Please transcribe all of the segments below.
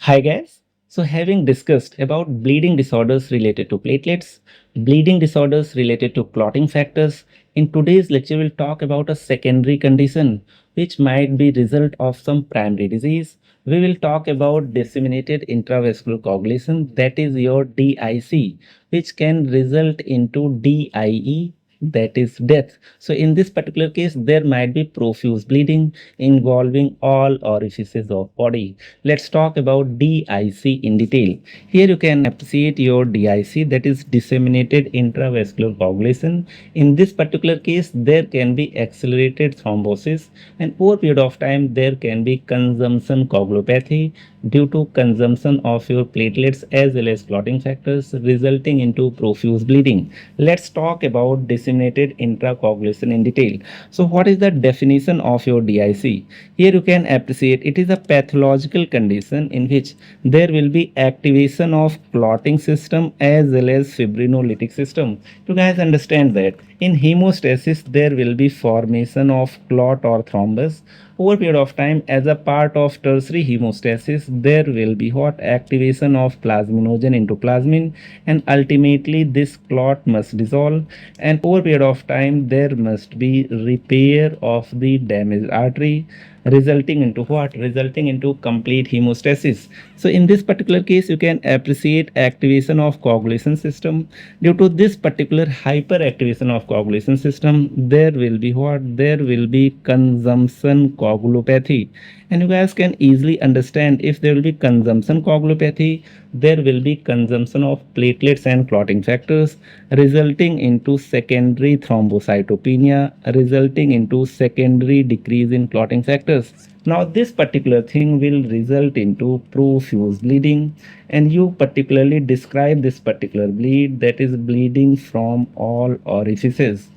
Hi guys. So having discussed about bleeding disorders related to platelets, bleeding disorders related to clotting factors, in today's lecture we'll talk about a secondary condition which might be result of some primary disease. We will talk about disseminated intravascular coagulation, that is your DIC, which can result into DIE, that is death. So in this particular case there might be profuse bleeding involving all orifices of body. Let's talk about DIC in detail. Here you can appreciate your DIC, that is disseminated intravascular coagulation. In this particular case there can be accelerated thrombosis, and over a period of time there can be consumption coagulopathy due to consumption of your platelets as well as clotting factors, resulting into profuse bleeding. Let's talk about disseminated intracoagulation in detail. So what is the definition of your DIC? Here you can appreciate it is a pathological condition in which there will be activation of clotting system as well as fibrinolytic system. You guys understand that in hemostasis there will be formation of clot or thrombus. Over a period of time, as a part of tertiary hemostasis, there will be what activation of plasminogen into plasmin, and ultimately this clot must dissolve, and over a period of time there must be repair of the damaged artery, resulting into what? Resulting into complete hemostasis. So in this particular case you can appreciate activation of coagulation system. Due to this particular hyperactivation of coagulation system, there will be what? There will be consumption coagulopathy. And you guys can easily understand, if there will be consumption coagulopathy, there will be consumption of platelets and clotting factors, resulting into secondary thrombocytopenia, resulting into secondary decrease in clotting factors. Now this particular thing will result into profuse bleeding, and you particularly describe this particular bleed, that is bleeding from all orifices.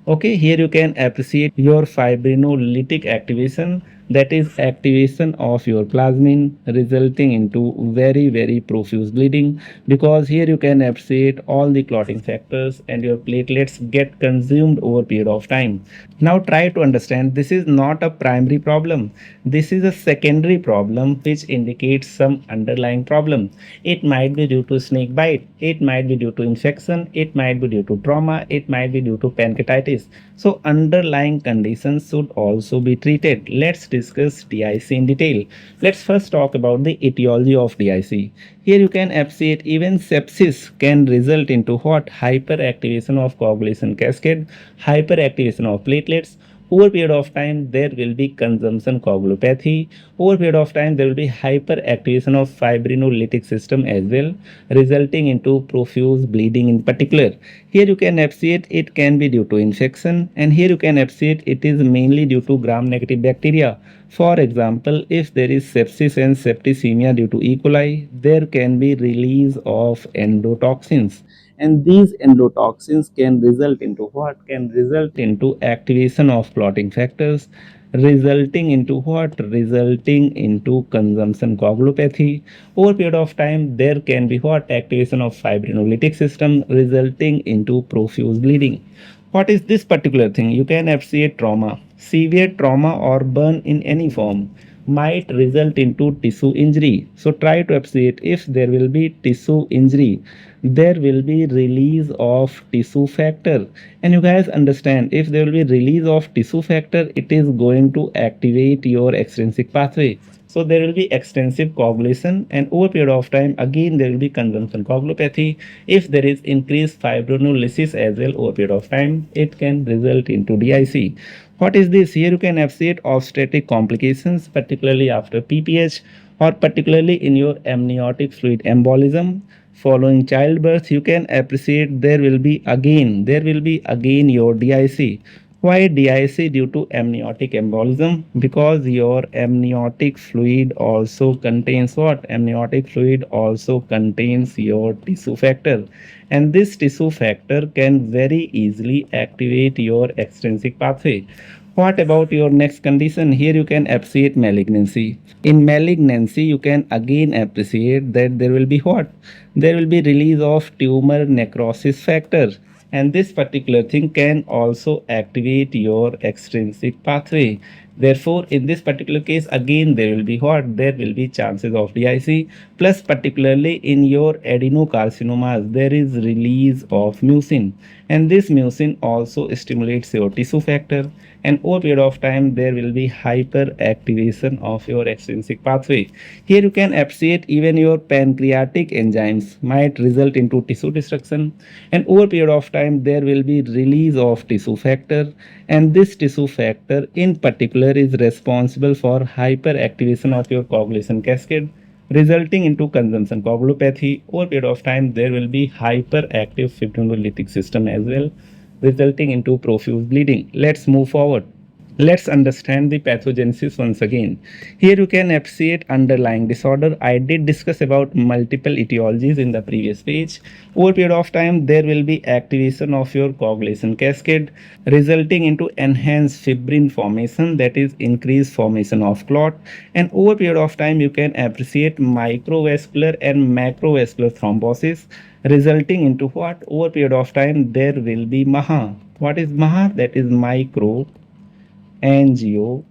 Okay, here you can appreciate your fibrinolytic activation, that is activation of your plasmin, resulting into very profuse bleeding, because here you can appreciate all the clotting factors and your platelets get consumed over a period of time. Now try to understand, this is not a primary problem, this is a secondary problem which indicates some underlying problem. It might be due to snake bite, it might be due to infection, it might be due to trauma, it might be due to pancreatitis. So underlying conditions should also be treated. Let's discuss DIC in detail. Let's first talk about the etiology of DIC. Here you can appreciate even sepsis can result into what? Hyperactivation of coagulation cascade, hyperactivation of platelets. Over a period of time there will be consumption coagulopathy. Over a period of time there will be hyperactivation of fibrinolytic system as well, resulting into profuse bleeding in particular. Here you can appreciate it can be due to infection, and here you can appreciate it is mainly due to gram-negative bacteria. For example, if there is sepsis and septicemia due to E. coli, there can be release of endotoxins, and these endotoxins can result into what? Can result into activation of clotting factors, resulting into what? Resulting into consumption coagulopathy. Over a period of time there can be what? Activation of fibrinolytic system, resulting into profuse bleeding. What is this particular thing? You can appreciate trauma. Severe trauma or burn in any form might result into tissue injury. So try to appreciate, if there will be tissue injury, there will be release of tissue factor. And you guys understand, if there will be release of tissue factor, it is going to activate your extrinsic pathway. So there will be extensive coagulation, and over a period of time again there will be consumption coagulopathy. If there is increased fibrinolysis as well over a period of time, it can result into DIC. What is this? Here you can appreciate obstetric complications, particularly after PPH, or particularly in your amniotic fluid embolism following childbirth. You can appreciate there will be again your DIC. Why DIC? Due to amniotic embolism, because your amniotic fluid also contains what? Amniotic fluid also contains your tissue factor, and this tissue factor can very easily activate your extrinsic pathway. What about your next condition? Here you can appreciate malignancy. In malignancy, you can again appreciate that there will be what? There will be release of tumor necrosis factor. and this particular thing can also activate your extrinsic pathway. Therefore, in this particular case, again there will be what? There will be chances of DIC. Plus, particularly in your adenocarcinomas, there is release of mucin, and this mucin also stimulates your tissue factor. And over a period of time, there will be hyperactivation of your extrinsic pathway. Here you can appreciate even your pancreatic enzymes might result into tissue destruction, and over a period of time there will be release of tissue factor, and this tissue factor in particular is responsible for hyperactivation of your coagulation cascade, resulting into consumption coagulopathy. Over a period of time there will be hyperactive fibrinolytic system as well, resulting into profuse bleeding. Let's move forward. Let's understand the pathogenesis once again. Here you can appreciate underlying disorder. I did discuss about multiple etiologies in the previous page. Over a period of time, there will be activation of your coagulation cascade, resulting into enhanced fibrin formation, that is increased formation of clot. And over a period of time, you can appreciate microvascular and macrovascular thrombosis, resulting into what? Over a period of time, there will be MAHA. What is MAHA? That is micro angiopathic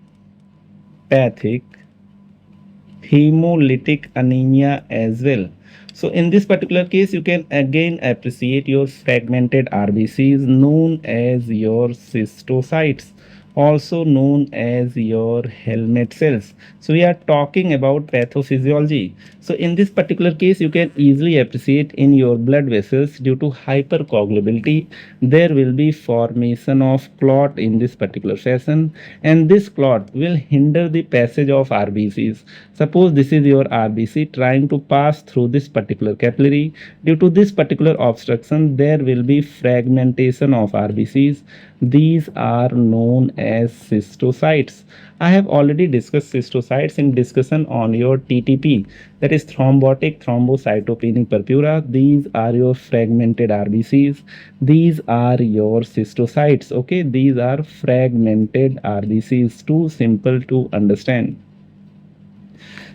hemolytic anemia as well. So in this particular case, you can again appreciate your fragmented RBCs known as your cystocytes, also known as your helmet cells. So we are talking about pathophysiology. So in this particular case, you can easily appreciate in your blood vessels, due to hypercoagulability, there will be formation of clot in this particular fashion, and this clot will hinder the passage of RBCs. Suppose this is your RBC trying to pass through this particular capillary. Due to this particular obstruction, there will be fragmentation of RBCs. These are known as cystocytes. I have already discussed cystocytes in discussion on your TTP, that is thrombotic thrombocytopenic purpura. These are your fragmented RBCs. These are your cystocytes. Okay, these are fragmented RBCs. Too simple to understand.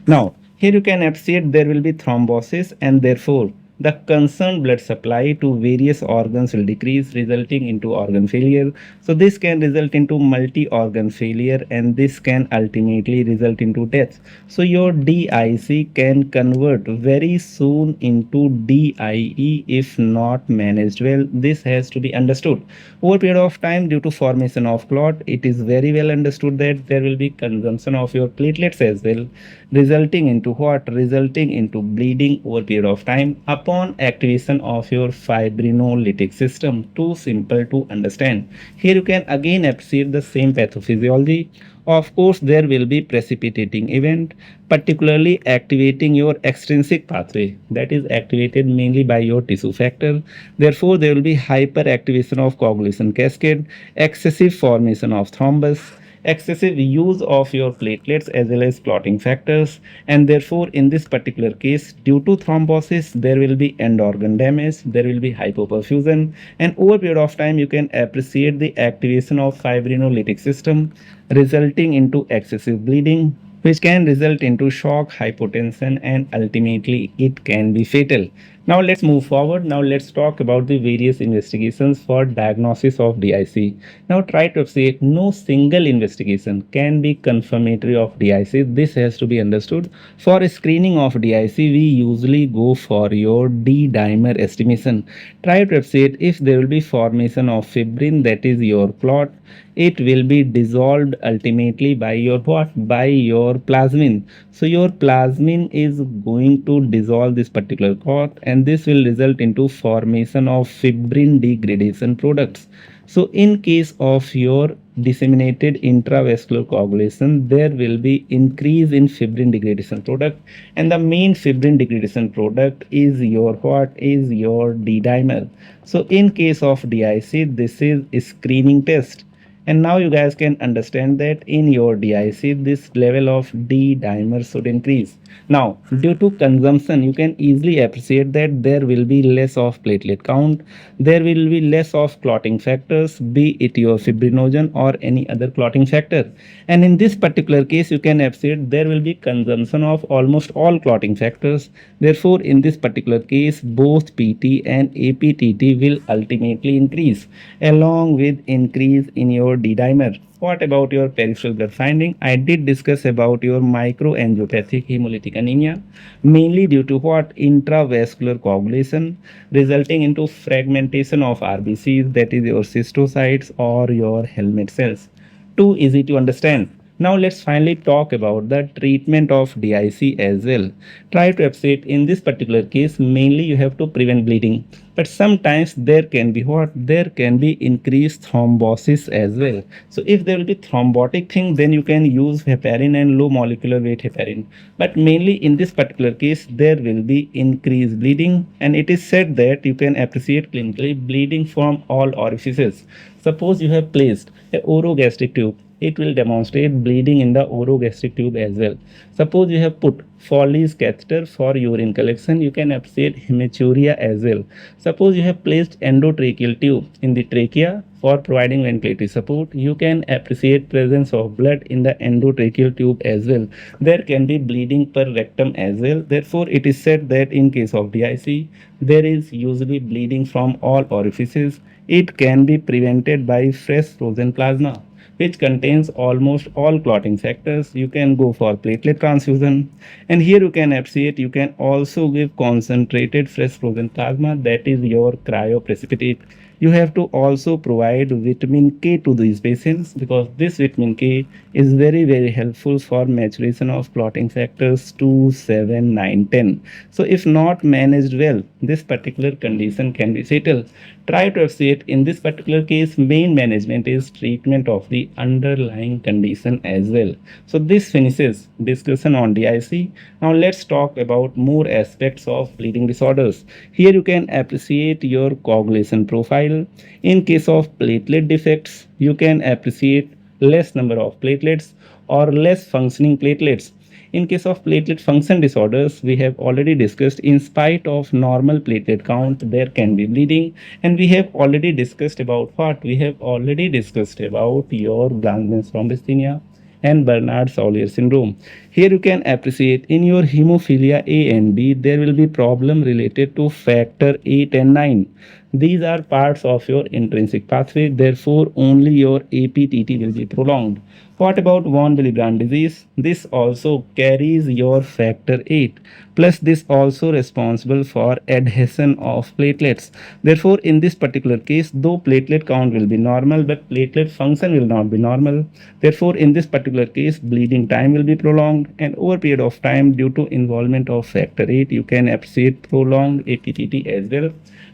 Now, here you can appreciate there will be thrombosis, and therefore the concerned blood supply to various organs will decrease, resulting into organ failure. So this can result into multi-organ failure, and this can ultimately result into death. So your DIC can convert very soon into DIE if not managed well. This has to be understood. Over a period of time, due to formation of clot, it is very well understood that there will be consumption of your platelets as well, resulting into what? Resulting into bleeding over a period of time upon activation of your fibrinolytic system. Too simple to understand. Here you can again appreciate the same pathophysiology. Of course, there will be precipitating event, particularly activating your extrinsic pathway, that is activated mainly by your tissue factor. Therefore, there will be hyperactivation of coagulation cascade, excessive formation of thrombus, excessive use of your platelets as well as clotting factors, and therefore in this particular case, due to thrombosis, there will be end organ damage, there will be hypoperfusion, and over a period of time you can appreciate the activation of fibrinolytic system, resulting into excessive bleeding, which can result into shock, hypotension, and ultimately it can be fatal. Now let's move forward. Now let's talk about the various investigations for diagnosis of DIC. Now try to say no single investigation can be confirmatory of DIC. This has to be understood. For screening of DIC, we usually go for your D-dimer estimation. Try to appreciate if there will be formation of fibrin, that is your clot. It will be dissolved ultimately by your what? By your plasmin. So your plasmin is going to dissolve this particular clot, and this will result into formation of fibrin degradation products. So in case of your disseminated intravascular coagulation, there will be increase in fibrin degradation product, and the main fibrin degradation product is your what? Is your D-dimer. So in case of DIC, this is a screening test. And now you guys can understand that in your DIC, this level of D dimer should increase. Now, due to consumption, you can easily appreciate that there will be less of platelet count, there will be less of clotting factors, be it your fibrinogen or any other clotting factor. And in this particular case, you can appreciate there will be consumption of almost all clotting factors. Therefore, in this particular case, both PT and APTT will ultimately increase along with increase in your D dimer. What about your peripheral blood finding? I did discuss about your microangiopathic hemolytic anemia, mainly due to what? Intravascular coagulation, resulting into fragmentation of RBCs, that is your cystocytes or your helmet cells. Too easy to understand. Now let's finally talk about the treatment of DIC as well. Try to appreciate in this particular case, mainly you have to prevent bleeding. But sometimes there can be what? There can be increased thrombosis as well. So if there will be thrombotic thing, then you can use heparin and low molecular weight heparin. But mainly in this particular case, there will be increased bleeding, and it is said that you can appreciate clinically bleeding from all orifices. Suppose you have placed a orogastric tube, it will demonstrate bleeding in the orogastric tube as well. Suppose you have put Foley's catheter for urine collection, you can appreciate hematuria as well. Suppose you have placed endotracheal tube in the trachea for providing ventilatory support, you can appreciate presence of blood in the endotracheal tube as well. There can be bleeding per rectum as well. Therefore, it is said that in case of DIC, there is usually bleeding from all orifices. It can be prevented by fresh frozen plasma, which contains almost all clotting factors. You can go for platelet transfusion, and here you can appreciate you can also give concentrated fresh frozen plasma, that is your cryoprecipitate. You have to also provide vitamin K to these patients, because this vitamin K is very helpful for maturation of clotting factors 2, 7, 9, 10. So if not managed well, this particular condition can be fatal. Try to appreciate in this particular case, main management is treatment of the underlying condition as well. So this finishes discussion on DIC. Now let's talk about more aspects of bleeding disorders. Here you can appreciate your coagulation profile. In case of platelet defects, you can appreciate less number of platelets or less functioning platelets. In case of platelet function disorders, we have already discussed in spite of normal platelet count, there can be bleeding. And we have already discussed about what? We have already discussed about your Blankman's thrombocythemia and Bernard-Soulier syndrome. Here you can appreciate in your hemophilia A and B, there will be problem related to factor 8 and 9. These are parts of your intrinsic pathway, therefore only your APTT will be prolonged. What about von Willebrand disease? This also carries your factor 8. Plus this also responsible for adhesion of platelets. Therefore, in this particular case, though platelet count will be normal, but platelet function will not be normal. Therefore, in this particular case, bleeding time will be prolonged, and over a period of time, due to involvement of factor 8, you can appreciate prolonged APTT as well,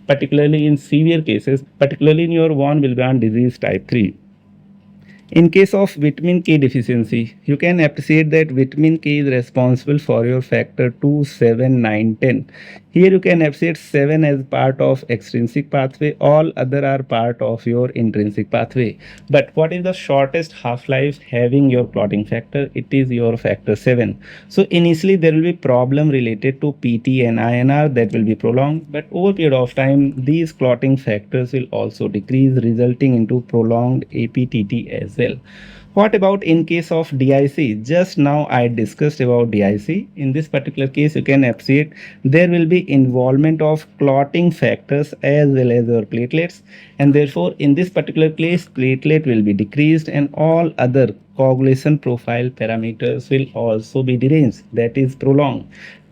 particularly in severe cases, particularly in your von Willebrand disease type 3. In case of vitamin K deficiency, you can appreciate that vitamin K is responsible for your factor 2, 7, 9, 10. Here you can appreciate 7 as part of extrinsic pathway, all other are part of your intrinsic pathway. But what is the shortest half-life having your clotting factor? It is your factor 7. So initially there will be problem related to PT and INR that will be prolonged, but over a period of time these clotting factors will also decrease, resulting into prolonged APTT as well. What about in case of DIC? Just now I discussed about DIC. In this particular case, you can appreciate there will be involvement of clotting factors as well as your platelets, and therefore in this particular case, platelet will be decreased and all other coagulation profile parameters will also be deranged, that is prolonged.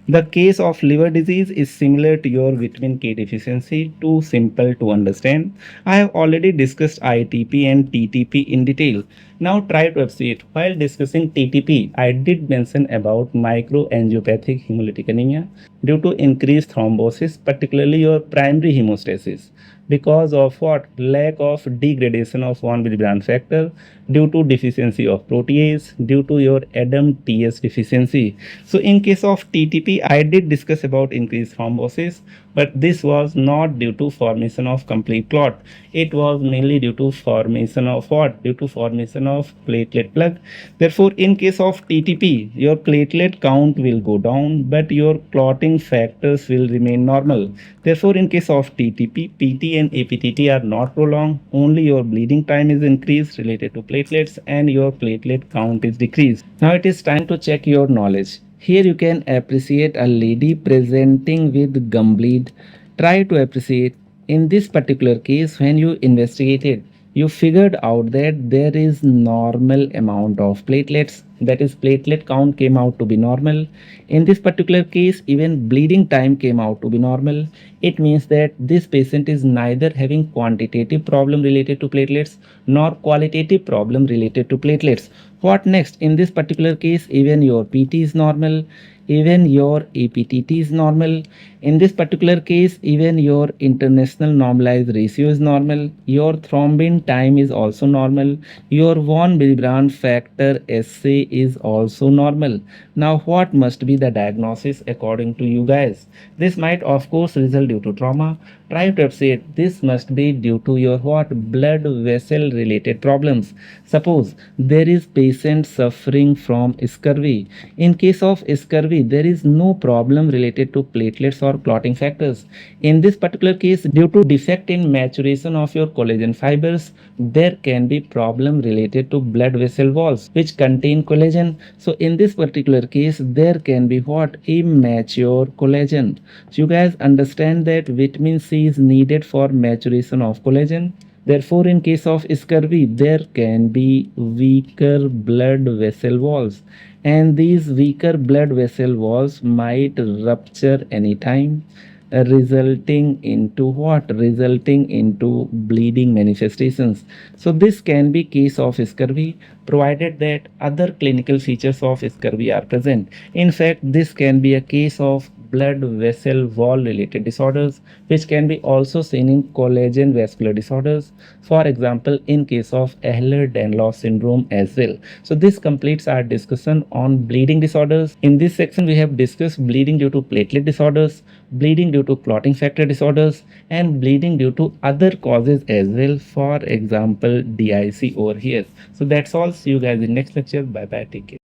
The case of liver disease is similar to your vitamin K deficiency, too simple to understand. I have already discussed ITP and TTP in detail. Now try to appreciate. While discussing TTP, I did mention about microangiopathic hemolytic anemia due to increased thrombosis, particularly your primary hemostasis, because of what? Lack of degradation of 1 bilirubin factor due to deficiency of protease, due to your ADAM-TS deficiency. So in case of TTP, I did discuss about increased thrombosis, but this was not due to formation of complete clot. It was mainly due to formation of what? Due to formation of platelet plug. Therefore, in case of TTP, your platelet count will go down, but your clotting factors will remain normal. Therefore, in case of TTP, PT and APTT are not prolonged, only your bleeding time is increased related to platelets and your platelet count is decreased. Now it is time to check your knowledge. Here you can appreciate a lady presenting with gum bleed. Try to appreciate. In this particular case, when you investigated, you figured out that there is normal amount of platelets, that is platelet count came out to be normal. In this particular case, even bleeding time came out to be normal. It means that this patient is neither having quantitative problem related to platelets nor qualitative problem related to platelets. What next? In this particular case, even your PT is normal, even your APTT is normal. In this particular case, even your international normalized ratio is normal. Your thrombin time is also normal. Your von Willebrand factor SA is also normal. Now, what must be the diagnosis according to you guys? This might, of course, result due to trauma. Try to appreciate this must be due to your what? Blood vessel related problems. Suppose there is patient suffering from scurvy. In case of scurvy, there is no problem related to platelets or clotting factors. In this particular case, due to defect in maturation of your collagen fibers, there can be problem related to blood vessel walls which contain collagen. So in this particular case, there can be what? Immature collagen. So you guys understand that vitamin C is needed for maturation of collagen. Therefore, in case of scurvy, there can be weaker blood vessel walls, and these weaker blood vessel walls might rupture anytime, resulting into what? Resulting into bleeding manifestations. So this can be case of scurvy, provided that other clinical features of scurvy are present. In fact, this can be a case of blood vessel wall related disorders, which can be also seen in collagen vascular disorders, for example in case of Ehlers-Danlos syndrome as well. So this completes our discussion on bleeding disorders. In this section we have discussed bleeding due to platelet disorders, bleeding due to clotting factor disorders, and bleeding due to other causes as well, for example DIC over here. So that's all. See you guys in next lecture. Bye bye, take care.